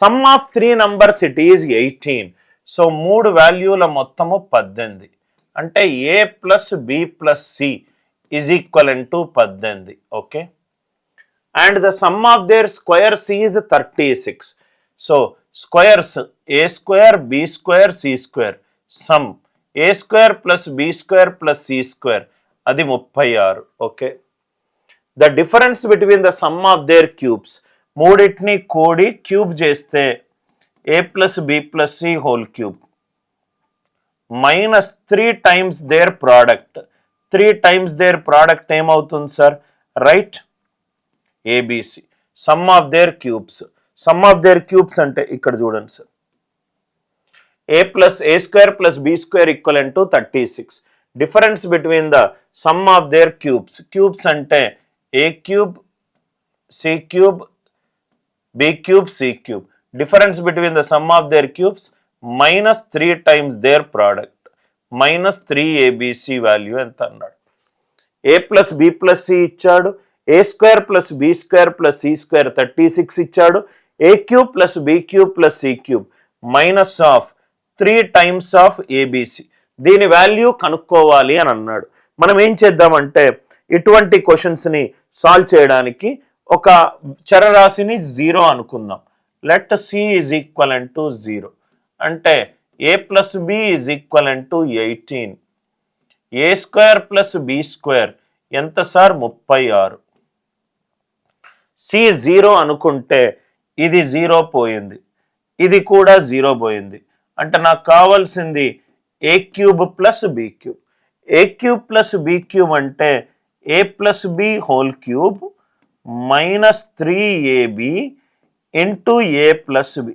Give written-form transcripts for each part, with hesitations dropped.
Some of 3 numbers it is 18. So 3 వాల్యూల మొత్తము 18 అంటే ఏ plus B plus c is equivalent to 18. Okay, and the sum of their squares is 36. So squares a square b square c square, sum a square plus B square plus C square, అది 36. Okay, the difference between the sum of their cubes, మూడింటిని కూడి cube చేస్తే a plus B plus c whole cube minus 3 times their product. 3 times their product ఏమవుతుంది sir? Right, ABC. Sum of their cubes, sum of their cubes అంటే ఇక్కడ చూడండి sir, A plus A square plus B square equivalent to 36. Difference between the sum of their cubes, cubes అంటే A cube C cube B cube C cube, difference between the sum of their cubes minus 3 times their product, minus 3 ABC value ఎంత అన్నాడు? ఏ plus B plus C ఇచ్చాడు, A square plus B square plus C square 36 ఇచ్చాడు, A cube plus B cube plus C cube minus of 3 times of ABC. దీని value కనుక్కోవాలి అని అన్నాడు. మనం ఏం చేద్దామంటే ఇటువంటి క్వశ్చన్స్ని సాల్వ్ చేయడానికి ఒక చరరాశిని 0 అనుకుందాం. Let C is equivalent to 0 అంటే ఏ plus B is equivalent to 18. A square plus B square ఎంత సార్? 36. సి 0 అనుకుంటే ఇది 0 పోయింది, ఇది కూడా 0 పోయింది. అంటే నాకు కావాల్సింది A cube plus B cube. A cube plus B cube అంటే ఏ plus B whole cube minus 3ab into A plus B,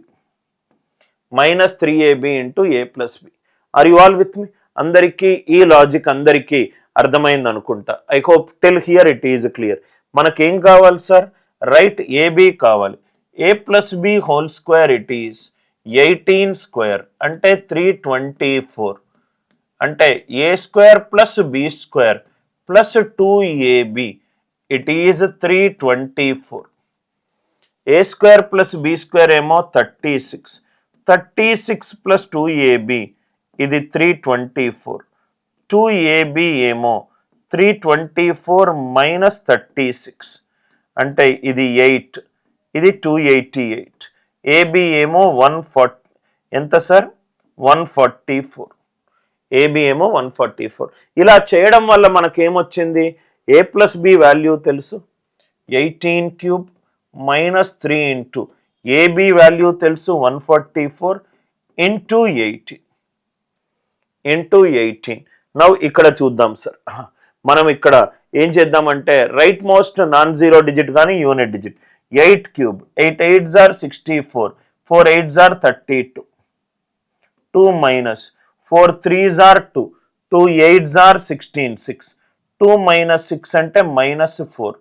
minus 3ab into A plus B. Are you all with me? అందరికీ ఈ logic అందరికీ అర్థమైంది అనుకుంటా. I hope till here it is clear. మనకేం కావాలి సార్? Right, AB కావాలి. A plus B whole square it is 18 square అంటే 324. అంటే A square plus B square plus 2ab it is 324. A square plus B square ఏమో 36. 36 plus 2ab ఇది 324. 2ab ఏమో 324 minus 36 అంటే ఇది 8, ఇది 288. ఏబి ఏమో 140 ఎంత సార్? 144. ఏబి ఏమో 144. ఇలా చేయడం వల్ల మనకేమొచ్చింది? ఏ ప్లస్ బి వాల్యూ తెలుసు 18 cube minus 3 into a b value తెలుసు 144 ఇంటూ 18. నౌ ఇక్కడ చూద్దాం సార్, మనం ఇక్కడ ఏం చేద్దామంటే right most non zero digit కానీ unit digit. 8 cube 8 8s are 64, 4 8s are 32, 2 minus 4 3s are 2, 2 8s are 16, 6, 2 minus 6 అంటే మైనస్ 4,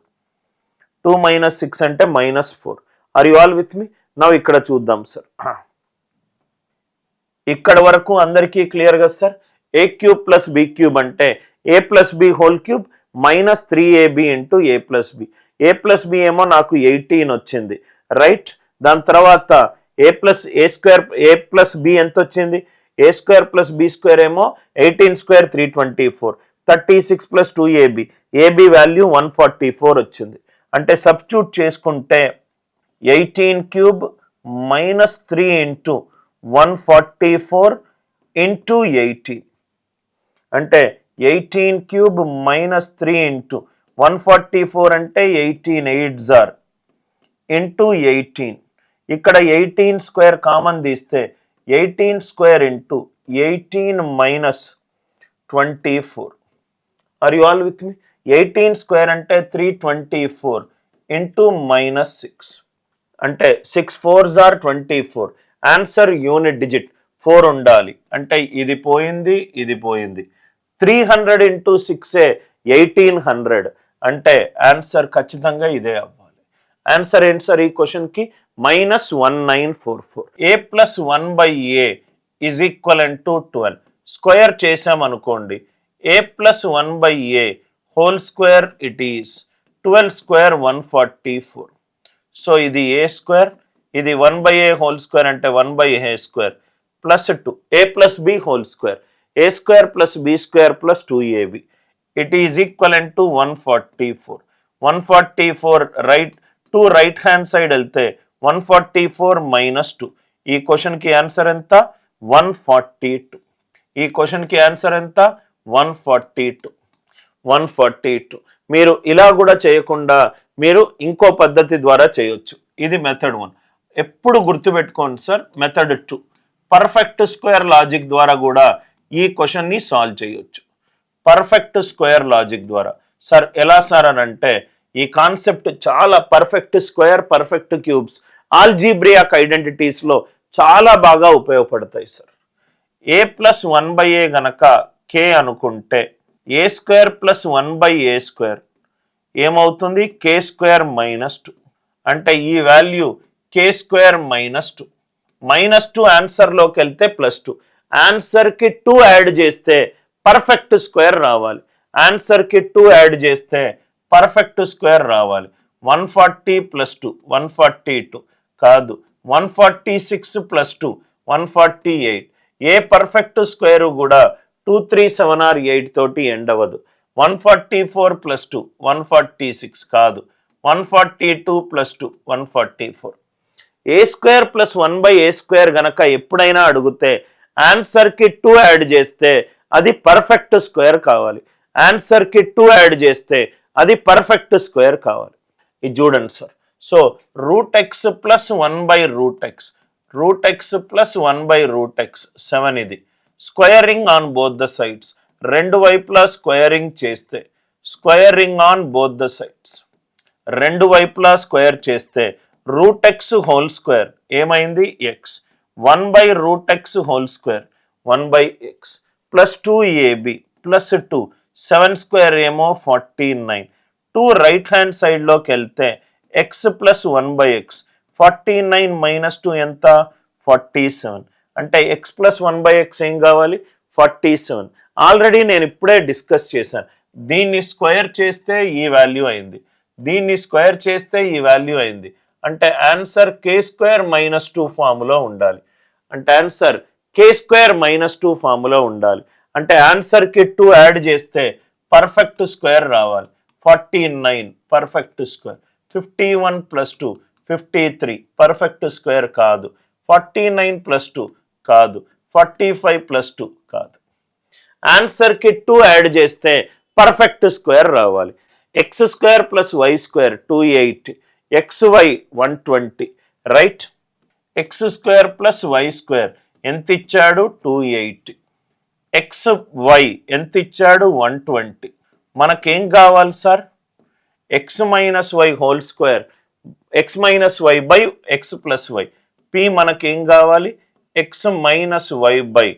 2 minus 6 అంటే minus 4. Are you all with me? Now ఇక్కడ చూద్దాం సార్, ఇక్కడ వరకు అందరికీ క్లియర్ కదా sir? A cube plus B cube అంటే ఏ plus B whole cube minus 3ab into A plus B. A plus B ఏమో నాకు 18 వచ్చింది, రైట్. దాని తర్వాత A square A plus B ఎంత వచ్చింది? A square plus B square ఏమో 18 square 324, 36 plus 2ab, AB value 144 వచ్చింది. అంటే సబ్స్టిట్యూట్ చేసుకుంటే 18 క్యూబ్ మైనస్ 3 ఇంటూ 144 ఇంటూ 18 అంటే 18 క్యూబ్ మైనస్ 3 ఇంటూ 144 అంటే 18 8s are ఇంటూ 18. ఇక్కడ 18 స్క్వేర్ కామన్ తీస్తే 18 square into 18 minus 24. Are you all with me? 18 square అంటే 324 into minus 6 అంటే 6 4s are 24. Answer unit digit 4 ఉండాలి. అంటే ఇది పోయింది, ఇది పోయింది. 300 ఇంటూ 6 1800 అంటే ఆన్సర్ ఖచ్చితంగా ఇదే అవ్వాలి. ఆన్సర్ ఏంటి సార్ ఈ క్వశ్చన్కి? Minus 1944. A plus 1/a is equivalent to 12. Square చేసామనుకోండి, A plus 1/a whole square it is 12 square 144. So ఇది ఏ స్క్వేర్, ఇది 1/a హోల్ స్క్వేర్ అంటే 1/a square plus 2 a plus b whole square a square plus b square plus 2ab it is equivalent to 144. 144 right hand side వెళ్తే 144 minus 2. ఈ క్వశ్చన్కి answer ఎంత? 142. ఈ క్వశ్చన్కి answer ఎంత? 142. 142. మీరు ఇలా కూడా చేయకుండా మీరు ఇంకో పద్ధతి ద్వారా చేయొచ్చు. ఇది మెథడ్ 1. ఎప్పుడు గుర్తుపెట్టుకోండి sir, method 2 perfect square logic ద్వారా కూడా ఈ క్వశ్చన్ని సాల్వ్ చేయొచ్చు. పర్ఫెక్ట్ స్క్వేర్ లాజిక్ ద్వారా సార్ ఎలా సార్ అని అంటే, ఈ కాన్సెప్ట్ చాలా పర్ఫెక్ట్ స్క్వేర్, పర్ఫెక్ట్ క్యూబ్స్, ఆల్జీబ్రియాక్ ఐడెంటిటీస్లో చాలా బాగా ఉపయోగపడతాయి సార్. a ప్లస్ 1/a గనక k అనుకుంటే a square plus 1/a square ఏమవుతుంది? k square minus 2. అంటే ఈ వాల్యూ k స్క్వేర్ మైనస్ 2. -2 ఆన్సర్లోకి వెళ్తే +2. ఆన్సర్కి 2 యాడ్ చేస్తే పర్ఫెక్ట్ స్క్వేర్ రావాలి. ఆన్సర్కి 2 యాడ్ చేస్తే పర్ఫెక్ట్ స్క్వేర్ రావాలి. 140 + 2 142 కాదు, 146 + 2 148. ఏ పర్ఫెక్ట్ స్క్వేర్ కూడా 2, 3, 7 or 8 తోటి ఎండ్ అవ్వదు. 144 + 2 146 కాదు, 142 + 2 144. a square plus 1/a square గనక ఎప్పుడైనా అడిగితే ఆన్సర్కి 2 యాడ్ చేస్తే అది పర్ఫెక్ట్ స్క్వేర్ కావాలి. ఆన్సర్కి 2 యాడ్ చేస్తే అది పర్ఫెక్ట్ స్క్వేర్ కావాలి. ఇది చూడండి sir. So √x + 1/√x, √x + 1/√x 7. ఇది squaring on both the sides. రెండు వైపులా స్క్వేరింగ్ చేస్తే, squaring on both the sides, రెండు వైపులా స్క్వేర్ చేస్తే √x హోల్ స్క్వేర్ ఏమైంది? x. 1/√x whole square 1/x plus 2ab plus 2 7 square ఏమో 49. 2 రైట్ హ్యాండ్ సైడ్లోకి వెళ్తే x ప్లస్ 1/x 49 - 2 ఎంత? 47. అంటే x ప్లస్ 1/x ఏం కావాలి? 47. ఆల్రెడీ నేను ఇప్పుడే డిస్కస్ చేశాను. దీన్ని స్క్వేర్ చేస్తే ఈ వాల్యూ అయింది, దీన్ని స్క్వేర్ చేస్తే ఈ వాల్యూ అయింది. అంటే ఆన్సర్ k² - 2 ఫామ్లో ఉండాలి. అంటే ఆన్సర్ k² - 2 ఫామ్లో ఉండాలి. అంటే ఆన్సర్కి 2 యాడ్ చేస్తే పర్ఫెక్ట్ స్క్వేర్ రావాలి. 49 పర్ఫెక్ట్ స్క్వేర్. 51 + 2 53 పర్ఫెక్ట్ స్క్వేర్ కాదు. 49 + 2 కాదు. 45 + 2 కాదు. ఆన్సర్కి 2 యాడ్ చేస్తే పర్ఫెక్ట్ స్క్వేర్ రావాలి. x² + y² 280, xy 120 right. x² + y² ఎంత ఇచ్చాడు? 280. xy ఎంత ఇచ్చాడు? 120. మనకేం కావాలి sir? x - y whole square, x - y / x + y. p మనకేం కావాలి? x - y /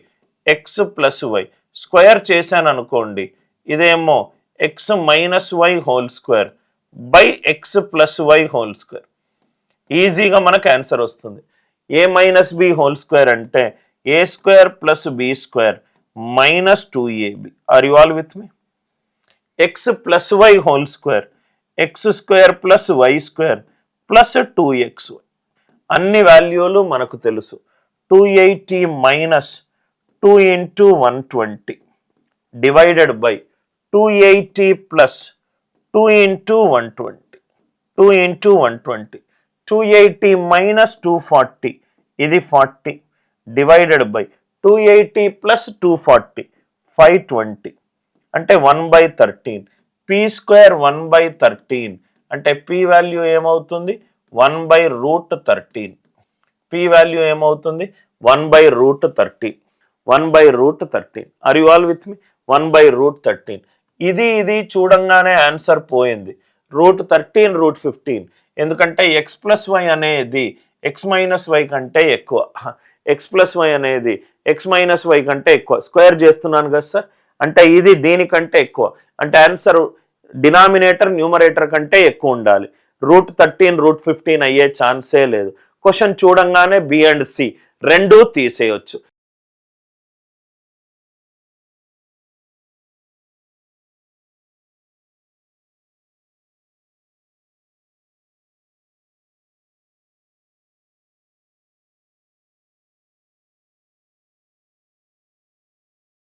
x + y. Square చేశాను అనుకోండి, ఇదేమో x - y whole square by x + y whole square. ఈజీగా మనకు ఆన్సర్ వస్తుంది. a - b హోల్ స్క్వేర్ అంటే a² + b² -2ab. Are you all with me? x + y whole square x² + y² + 2xy. అన్ని వాల్యూలు మనకు తెలుసు. 280 - 2 × 120 డివైడెడ్ బై 280 + 2 × 120, 2 × 120. 280 - 240 ఇది 40 divided by 280 + 240 520. అంటే 1/13. p² 1/13 అంటే p వాల్యూ ఏమవుతుంది? 1/√13. p వాల్యూ ఏమవుతుంది? 1/√13. 1/√13. ఆర్ యు ఆల్ విత్ మీ? 1/√13. ఇది చూడంగానే ఆన్సర్ పోయింది. √13 √15. ఎందుకంటే x + y అనేది x - y కంటే ఎక్కువ. x + y అనేది x - y కంటే ఎక్కువ. స్క్వేర్ చేస్తున్నాను కదా సార్, అంటే ఇది దీనికంటే ఎక్కువ. అంటే ఆన్సర్ డినామినేటర్ న్యూమరేటర్ కంటే ఎక్కువ ఉండాలి. √13 √15 అయ్యే ఛాన్సే లేదు. క్వశ్చన్ చూడంగానే B అండ్ C రెండూ తీసేయొచ్చు.